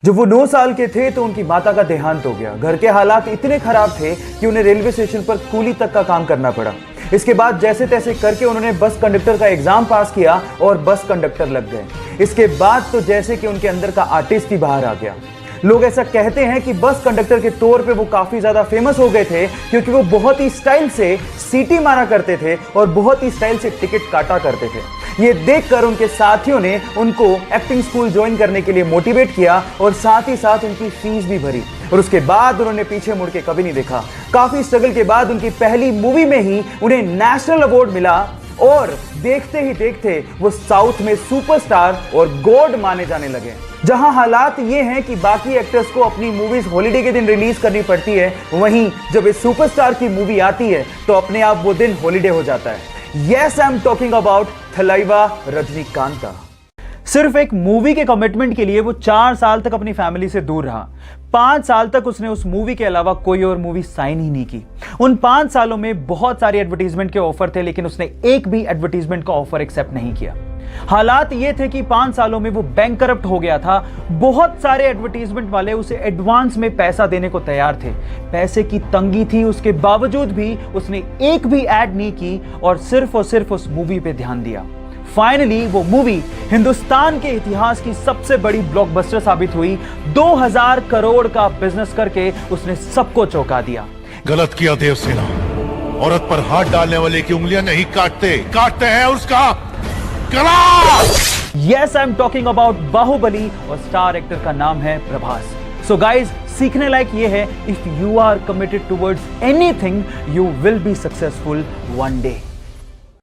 जब वो 9 साल के थे तो उनकी माता का देहांत हो गया। घर के हालात इतने खराब थे कि उन्हें रेलवे स्टेशन पर कूली तक का काम करना पड़ा। इसके बाद जैसे तैसे करके उन्होंने बस कंडक्टर का एग्जाम पास किया और बस कंडक्टर लग गए। इसके बाद तो जैसे कि उनके अंदर का आर्टिस्ट ही बाहर आ गया। लोग ऐसा कहते हैं कि बस कंडक्टर के तौर पे वो काफी ज्यादा फेमस हो गए थे क्योंकि वो बहुत ही स्टाइल से सीटी मारा करते थे और बहुत ही स्टाइल से टिकट काटा करते थे। ये देखकर उनके साथियों ने उनको एक्टिंग स्कूल ज्वाइन करने के लिए मोटिवेट किया और साथ ही साथ उनकी फीस भी भरी और उसके बाद उन्होंने पीछे मुड़ के कभी नहीं देखा। काफी स्ट्रगल के बाद उनकी पहली मूवी में ही उन्हें नेशनल अवार्ड मिला और देखते ही देखते वो साउथ में सुपरस्टार और गॉड माने जाने लगे। जहां हालात ये हैं कि बाकी एक्टर्स को अपनी मूवीज हॉलिडे के दिन रिलीज करनी पड़ती है, वहीं जब इस सुपरस्टार की मूवी आती है तो अपने आप वो दिन हॉलिडे हो जाता है। Yes, I am talking about Thalaiva Rajinikanth. सिर्फ एक मूवी के कमिटमेंट के लिए वो 4 साल तक अपनी फैमिली से दूर रहा। 5 साल तक उसने उस मूवी के अलावा कोई और मूवी साइन ही नहीं की। उन 5 सालों में बहुत सारे एडवर्टीजमेंट के ऑफर थे, लेकिन उसने एक भी एडवर्टीजमेंट का ऑफर एक्सेप्ट नहीं किया। हालात ये थे कि 5 सालों में वो बैंकरप्ट हो गया था। बहुत सारे एडवर्टीजमेंट वाले उसे एडवांस में पैसा देने को तैयार थे। पैसे की तंगी थी, उसके बावजूद भी उसने एक भी एड नहीं की और सिर्फ उस मूवी पे ध्यान दिया। फाइनली वो मूवी हिंदुस्तान के इतिहास की सबसे बड़ी ब्लॉकबस्टर साबित हुई। 2000 करोड़ का बिजनेस करके उसने सबको चौंका दिया। गलत किया देवसेना, औरत पर हाथ डालने वाले की उंगलियां नहीं काटते हैं उसका गला। Yes, I am talking about Baahubali और स्टार एक्टर का नाम है प्रभास। सो गाइज, सीखने लायक ये है, if you are committed towards anything you will be successful one day.